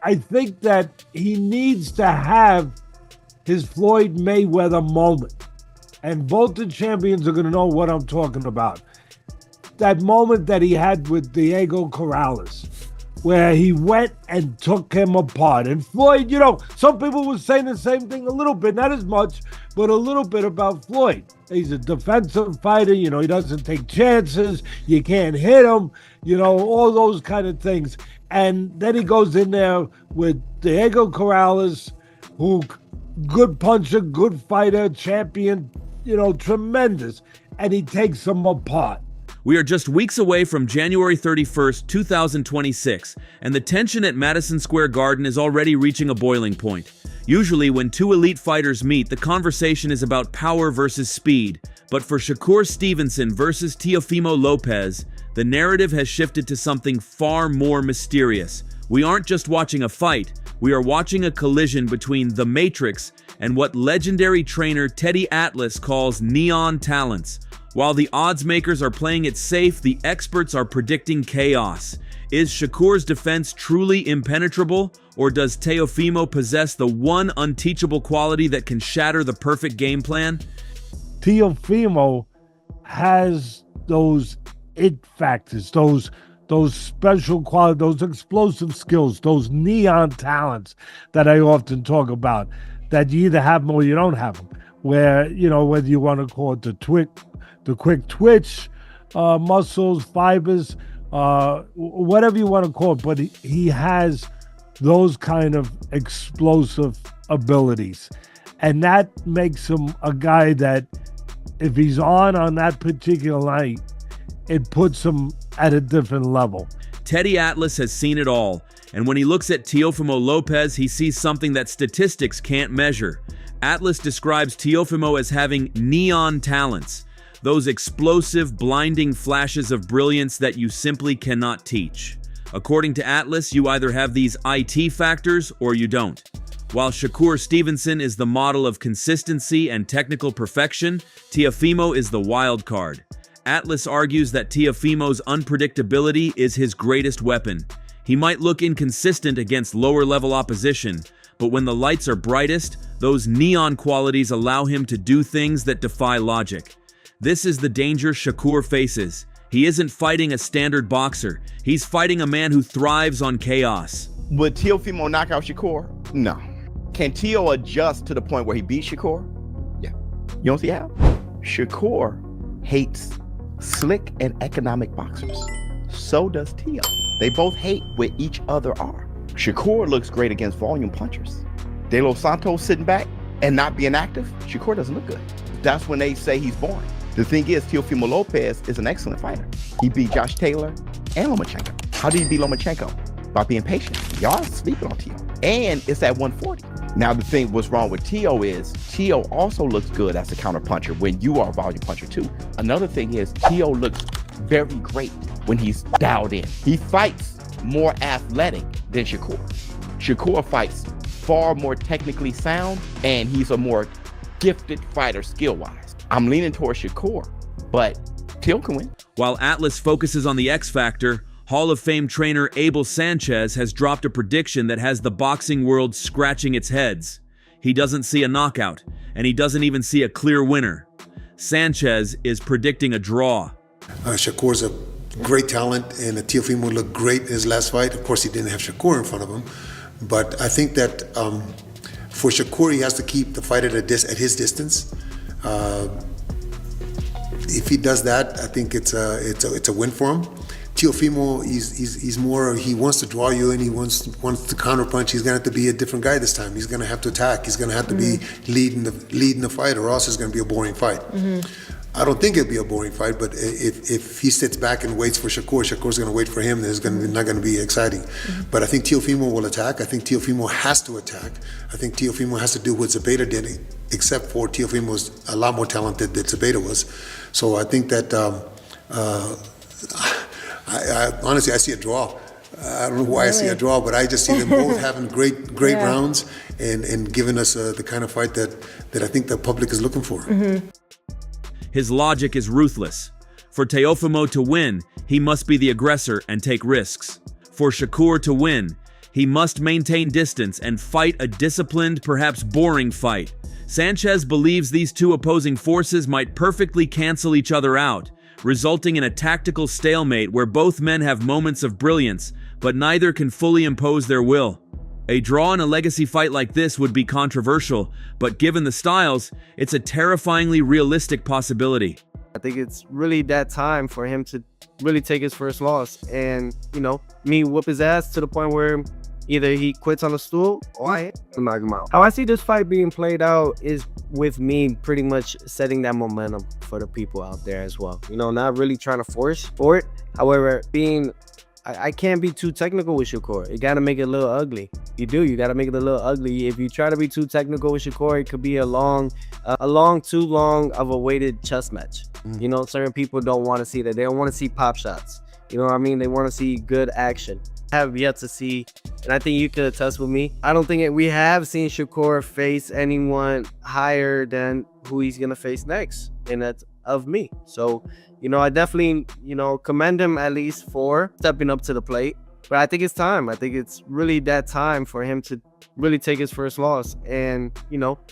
I think that he needs to have his Floyd Mayweather moment. And both the champions are going to know what I'm talking about. That moment that he had with Diego Corrales, where he went and took him apart. And Floyd, some people were saying the same thing a little bit, not as much, but a little bit about Floyd. He's a defensive fighter, he doesn't take chances, you can't hit him, all those kind of things. And then he goes in there with Diego Corrales, who good puncher, good fighter, champion, tremendous. And he takes him apart. We are just weeks away from January 31st, 2026, and the tension at Madison Square Garden is already reaching a boiling point. Usually, when two elite fighters meet, the conversation is about power versus speed. But for Shakur Stevenson versus Teofimo Lopez, the narrative has shifted to something far more mysterious. We aren't just watching a fight, we are watching a collision between the Matrix and what legendary trainer Teddy Atlas calls neon talents. While the odds makers are playing it safe, the experts are predicting chaos. Is Shakur's defense truly impenetrable, or does Teofimo possess the one unteachable quality that can shatter the perfect game plan? Teofimo has those it factors, those special qualities, those explosive skills, those neon talents that I often talk about, that you either have them or you don't have them. Where, whether you want to call it the quick twitch, muscles, fibers, whatever you want to call it, but he has those kind of explosive abilities. And that makes him a guy that if he's on that particular night, it puts him at a different level. Teddy Atlas has seen it all, and when he looks at Teofimo Lopez, he sees something that statistics can't measure. Atlas describes Teofimo as having neon talents, those explosive, blinding flashes of brilliance that you simply cannot teach. According to Atlas, you either have these IT factors or you don't. While Shakur Stevenson is the model of consistency and technical perfection, Teofimo is the wild card. Atlas argues that Teofimo's unpredictability is his greatest weapon. He might look inconsistent against lower-level opposition, but when the lights are brightest, those neon qualities allow him to do things that defy logic. This is the danger Shakur faces. He isn't fighting a standard boxer. He's fighting a man who thrives on chaos. Would Teofimo knock out Shakur? No. Can Teo adjust to the point where he beats Shakur? Yeah. You don't see how? Shakur hates slick and economic boxers. So does Teo. They both hate where each other are. Shakur looks great against volume punchers. De Los Santos sitting back and not being active, Shakur doesn't look good. That's when they say he's boring. The thing is, Teofimo Lopez is an excellent fighter. He beat Josh Taylor and Lomachenko. How did he beat Lomachenko? By being patient. Y'all sleeping on Teo. And it's at 140. Now, the thing what's wrong with Teo is Teo also looks good as a counter puncher when you are a volume puncher too. Another thing is Teo looks very great when he's dialed in. He fights more athletic than Shakur. Shakur fights far more technically sound, and he's a more gifted fighter skill-wise. I'm leaning towards Shakur, but Teo can win. While Atlas focuses on the X factor, Hall of Fame trainer Abel Sanchez has dropped a prediction that has the boxing world scratching its heads. He doesn't see a knockout, and he doesn't even see a clear winner. Sanchez is predicting a draw. Shakur's a great talent, and Teofimo looked great in his last fight. Of course, he didn't have Shakur in front of him, but I think that for Shakur, he has to keep the fight at his distance. If he does that, I think it's a win for him. Teofimo, he's more, he wants to draw you in, he wants to counter punch. He's gonna have to be a different guy this time. He's gonna have to attack. He's gonna have to be leading the fight, or else it's gonna be a boring fight. I don't think it'll be a boring fight, but if he sits back and waits for Shakur's gonna wait for him, then it's not gonna be exciting. But I think Teofimo will attack. I think Teofimo has to attack. I think Teofimo has to do what Zepeda did, except for Teofimo's a lot more talented than Zepeda was. So I think that I honestly, I see a draw. I don't know why I see a draw, but I just see them both having great rounds and giving us the kind of fight that I think the public is looking for. His logic is ruthless. For Teofimo to win, he must be the aggressor and take risks. For Shakur to win, He must maintain distance and fight a disciplined, perhaps boring fight. Sanchez believes these two opposing forces might perfectly cancel each other out, resulting in a tactical stalemate where both men have moments of brilliance, but neither can fully impose their will. A draw in a legacy fight like this would be controversial, but given the styles, it's a terrifyingly realistic possibility. I think it's really that time for him to really take his first loss and, me whoop his ass to the point where either he quits on the stool or I knock him out. How I see this fight being played out is with me pretty much setting that momentum for the people out there as well. Not really trying to force for it. However, I can't be too technical with Shakur. You got to make it a little ugly. You got to make it a little ugly. If you try to be too technical with Shakur, it could be too long of a weighted chess match. Certain people don't want to see that. They don't want to see pop shots. You know what I mean? They want to see good action. I have yet to see, and I think you could attest with me, I don't think we have seen Shakur face anyone higher than who he's going to face next, and that's of me. So, I definitely, commend him at least for stepping up to the plate. But I think it's time. I think it's really that time for him to really take his first loss and,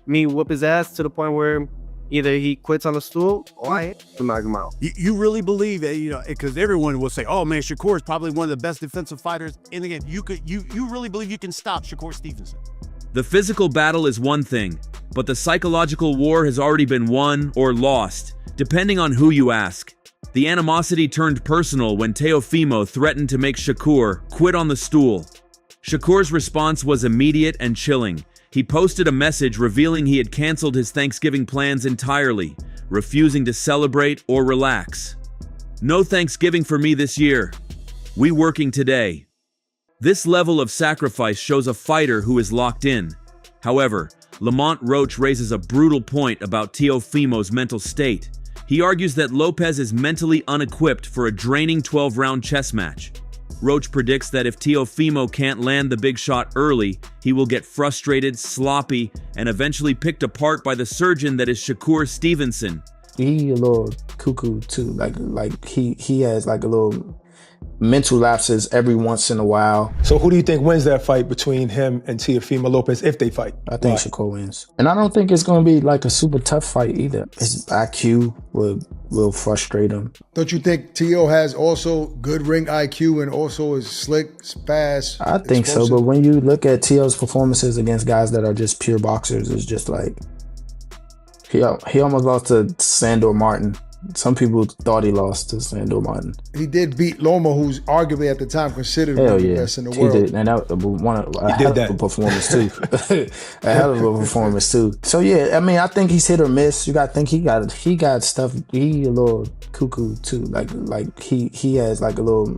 me whoop his ass to the point where either he quits on the stool or I knock him out. You really believe that, because everyone will say, oh man, Shakur is probably one of the best defensive fighters in the game. You really believe you can stop Shakur Stevenson? The physical battle is one thing, but the psychological war has already been won or lost, depending on who you ask. The animosity turned personal when Teofimo threatened to make Shakur quit on the stool. Shakur's response was immediate and chilling. He posted a message revealing he had canceled his Thanksgiving plans entirely, refusing to celebrate or relax. No Thanksgiving for me this year. We working today. This level of sacrifice shows a fighter who is locked in. However, Lamont Roach raises a brutal point about Teofimo's mental state. He argues that Lopez is mentally unequipped for a draining 12-round chess match. Roach predicts that if Teofimo can't land the big shot early, he will get frustrated, sloppy, and eventually picked apart by the surgeon that is Shakur Stevenson. He a little cuckoo too, like he has like a little mental lapses every once in a while. So who do you think wins that fight between him and Teofimo Lopez if they fight? I think Shakur wins. And I don't think it's going to be like a super tough fight either. His IQ will frustrate him. Don't you think Teo has also good ring IQ and also is slick, fast? I think explosive? So, but when you look at Teo's performances against guys that are just pure boxers, it's just like he almost lost to Sandor Martin. Some people thought he lost to Sandor Martin. He did beat Loma, who's arguably at the time considered one of the best in the world. He did, and that was a hell of a performance too. A hell of a performance too. So yeah, I mean, I think he's hit or miss. You got to think he got stuff. He a little cuckoo too. Like he has like a little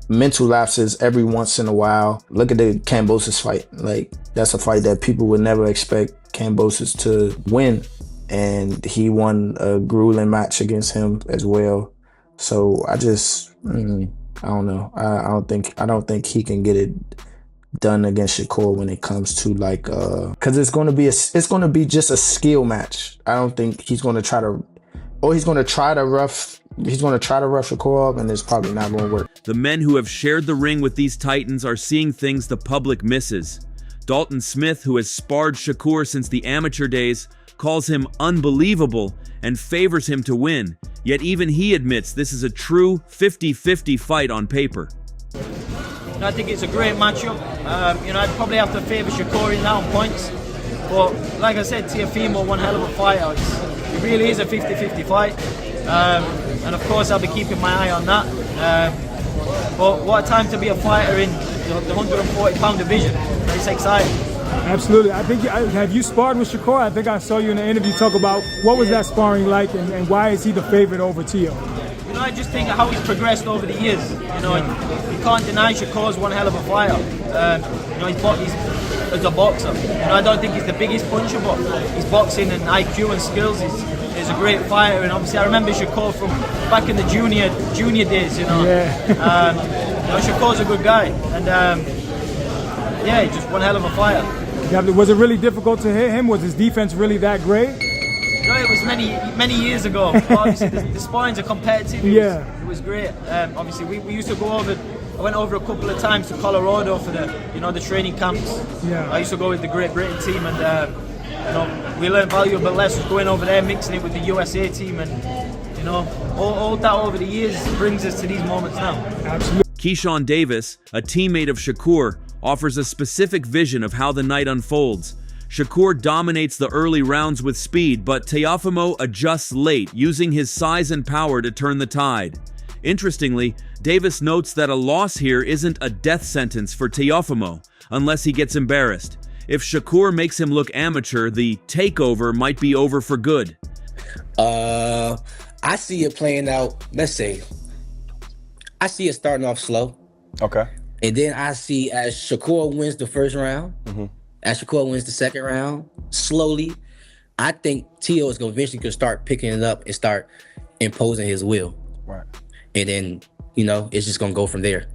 mental lapses every once in a while. Look at the Kambosos fight. Like that's a fight that people would never expect Kambosos to win. And he won a grueling match against him as well. So I just, I don't know. I don't think he can get it done against Shakur when it comes to like, cause it's going to be just a skill match. I don't think he's going to try to rough Shakur up, and it's probably not going to work. The men who have shared the ring with these titans are seeing things the public misses. Dalton Smith, who has sparred Shakur since the amateur days, calls him unbelievable and favors him to win. Yet even he admits this is a true 50-50 fight on paper. I think it's a great matchup. I'd probably have to favour Shakur in that on points. But like I said, Teofimo, one hell of a fighter. It really is a 50-50 fight. And of course I'll be keeping my eye on that. But what a time to be a fighter in the 140-pound division. It's exciting. Absolutely. I think, have you sparred with Shakur? I think I saw you in the interview talk about what was that sparring like and why is he the favorite over Teo? I just think how he's progressed over the years. You can't deny Shakur's one hell of a fighter. He's as a boxer. I don't think he's the biggest puncher, but his boxing and IQ and skills is a great fighter. And obviously I remember Shakur from back in the junior days, Shakur's a good guy. And he's just one hell of a fighter. Yeah, was it really difficult to hit him? Was his defense really that great? No, it was many years ago. Obviously, the sparrings are competitive. It was great. Obviously, we used to go over I went over a couple of times to Colorado for the training camps. Yeah. I used to go with the Great Britain team, and we learned valuable lessons going over there, mixing it with the USA team, and all that over the years brings us to these moments now. Absolutely. Keeshawn Davis, a teammate of Shakur, offers a specific vision of how the night unfolds. Shakur dominates the early rounds with speed, but Teofimo adjusts late, using his size and power to turn the tide. Interestingly, Davis notes that a loss here isn't a death sentence for Teofimo, unless he gets embarrassed. If Shakur makes him look amateur, the takeover might be over for good. I see it playing out, let's say, I see it starting off slow. Okay. And then I see as Shakur wins the first round, as Shakur wins the second round, slowly, I think Teo is eventually going to start picking it up and start imposing his will. Right. And then, it's just going to go from there.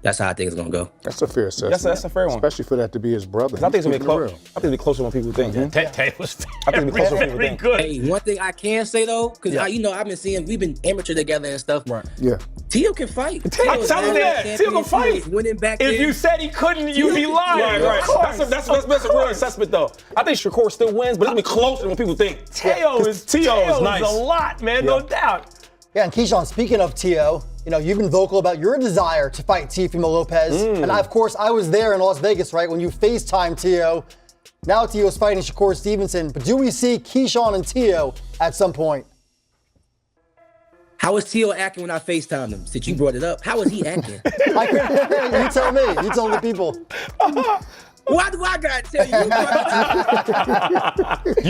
That's how I think it's going to go. That's a fair assessment. That's a fair one. Especially for that to be his brother. I think it's going to be close. I think it'll be closer than people think. Tay was very good. Hey, one thing I can say though, because I've been seeing, we've been amateur together and stuff. Right. Yeah. Teo can fight. I'm telling you that. Teo can fight. Winning back If you said he couldn't, you'd be lying. Right. That's a real assessment though. I think Shakur still wins, but it's going to be closer than people think. Teo is nice. a lot, man, no doubt. Yeah, and Keeshawn, speaking of Teo, you've been vocal about your desire to fight Teofimo Lopez. And of course, I was there in Las Vegas, right, when you FaceTime Teo. Now Teo's fighting Shakur Stevenson, but do we see Keeshawn and Teo at some point? How was Teo acting when I FaceTimed him? Since you brought it up, how was he acting? You tell me. You tell the people. Why do I gotta tell you?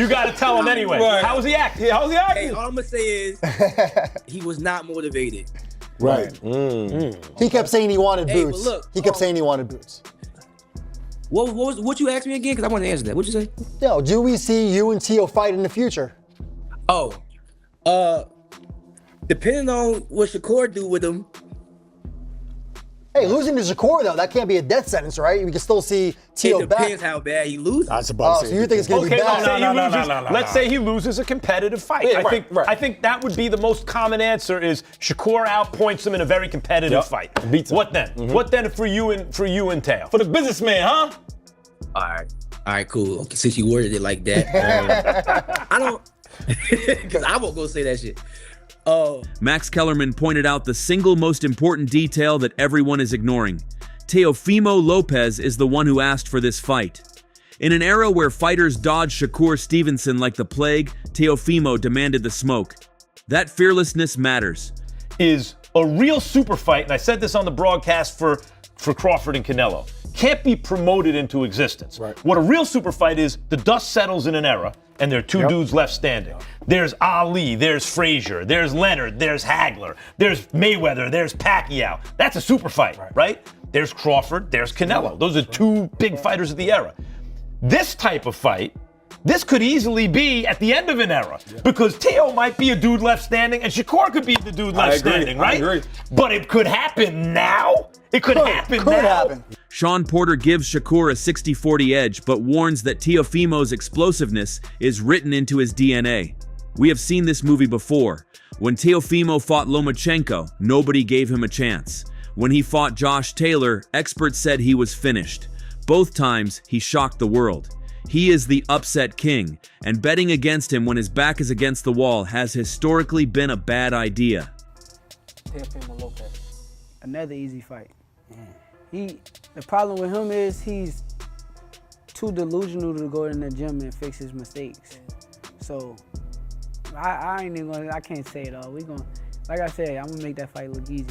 You gotta tell him anyway. Right. How was he acting? How was he acting? Hey, all I'm gonna say is he was not motivated. Right. He kept saying he wanted Hey, boots. but look, he kept saying he wanted boots. What you asked me again? Because I want to answer that. What'd you say? No, do we see you and Teo fight in the future? Oh, depending on what Shakur do with him. Hey, losing to Shakur though, that can't be a death sentence, right? We can still see Teo It back. depends how bad he loses. I was about to say. So you think it's gonna be bad? Let's say he loses a competitive fight. Yeah, I think that would be the most common answer is Shakur outpoints him in a very competitive fight. Beats him. What then? What then for you and Teo? For the businessman, huh? All right, cool. Okay, since you worded it like that, I don't, because I won't go say that shit. Max Kellerman pointed out the single most important detail that everyone is ignoring. Teofimo Lopez is the one who asked for this fight. In an era where fighters dodged Shakur Stevenson like the plague, Teofimo demanded the smoke. That fearlessness matters. Is a real super fight, and I said this on the broadcast for Crawford and Canelo, can't be promoted into existence. Right. What a real super fight is, the dust settles in an era, and there are two dudes left standing. There's Ali, there's Frazier, there's Leonard, there's Hagler, there's Mayweather, there's Pacquiao. That's a super fight, right? There's Crawford, there's Canelo. Those are two big fighters of the era. This type of fight, this could easily be at the end of an era, because Teo might be a dude left standing and Shakur could be the dude left standing, right? I agree. But it could happen now. It could happen now. Sean Porter gives Shakur a 60-40 edge, but warns that Teofimo's explosiveness is written into his DNA. We have seen this movie before. When Teofimo fought Lomachenko, nobody gave him a chance. When he fought Josh Taylor, experts said he was finished. Both times, he shocked the world. He is the upset king, and betting against him when his back is against the wall has historically been a bad idea. Teofimo Lopez. Another easy fight. The problem with him is he's too delusional to go in the gym and fix his mistakes. So I ain't even gonna, I can't say it all. Like I said, I'm gonna make that fight look easy.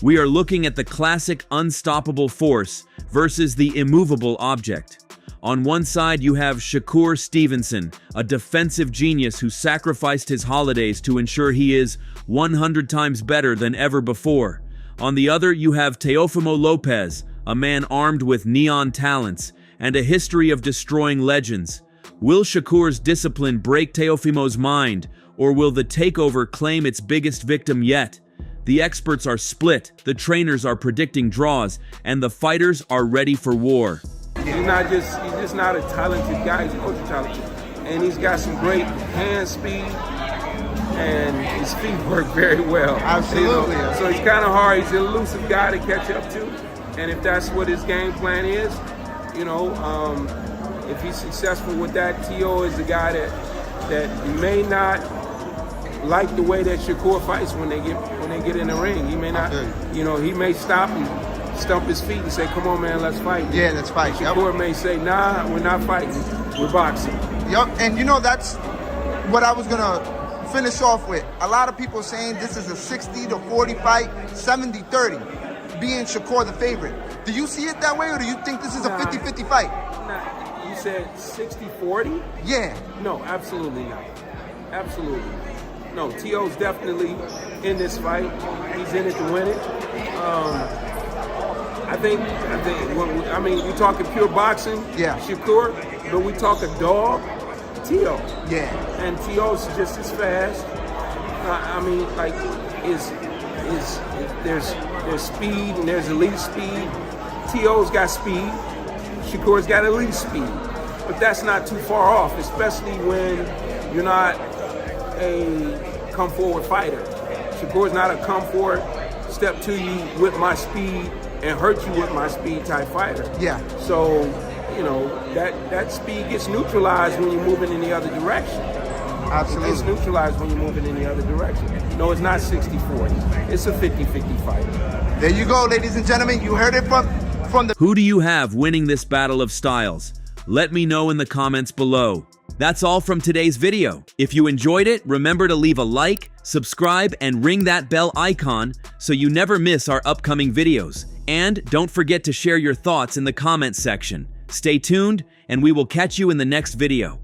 We are looking at the classic unstoppable force versus the immovable object. On one side, you have Shakur Stevenson, a defensive genius who sacrificed his holidays to ensure he is 100 times better than ever before. On the other, you have Teofimo Lopez, a man armed with neon talents and a history of destroying legends. Will Shakur's discipline break Teofimo's mind, or will the takeover claim its biggest victim yet? The experts are split, the trainers are predicting draws, and the fighters are ready for war. He's just not a talented guy, he's ultra talented. And he's got some great hand speed, and his feet work very well. Absolutely. So he's kind of hard. He's an elusive guy to catch up to, and if that's what his game plan is, if he's successful with that, Tio is the guy that may not like the way that Shakur fights when they get in the ring. He may not, he may stop and stump his feet and say, "Come on, man, let's fight." Yeah, let's fight. Shakur may say, "Nah, we're not fighting. We're boxing." Yep, and that's what I was gonna finish off with. A lot of people saying this is a 60-40 fight, 70-30, being Shakur the favorite. Do you see it that way, or do you think this is a 50-50 fight? Nah, you said 60-40? Yeah. No, absolutely not. Absolutely. No, Tio's definitely in this fight. He's in it to win it. I think. We're talking pure boxing. Yeah. Shakur, but we talk a dog. Tio. Yeah. And Tio's just as fast. There's speed and there's elite speed. Tio's got speed. Shakur's got elite speed. But that's not too far off, especially when you're not a come forward fighter. Shakur's not a come forward, step to you with my speed and hurt you with my speed type fighter. Yeah. So, that speed gets neutralized when you're moving in the other direction. Absolutely. It's neutralized when you're moving in the other direction. No, it's not 60-40. It's a 50-50 fight. There you go, ladies and gentlemen. You heard it from the... Who do you have winning this battle of styles? Let me know in the comments below. That's all from today's video. If you enjoyed it, remember to leave a like, subscribe, and ring that bell icon so you never miss our upcoming videos. And don't forget to share your thoughts in the comments section. Stay tuned, and we will catch you in the next video.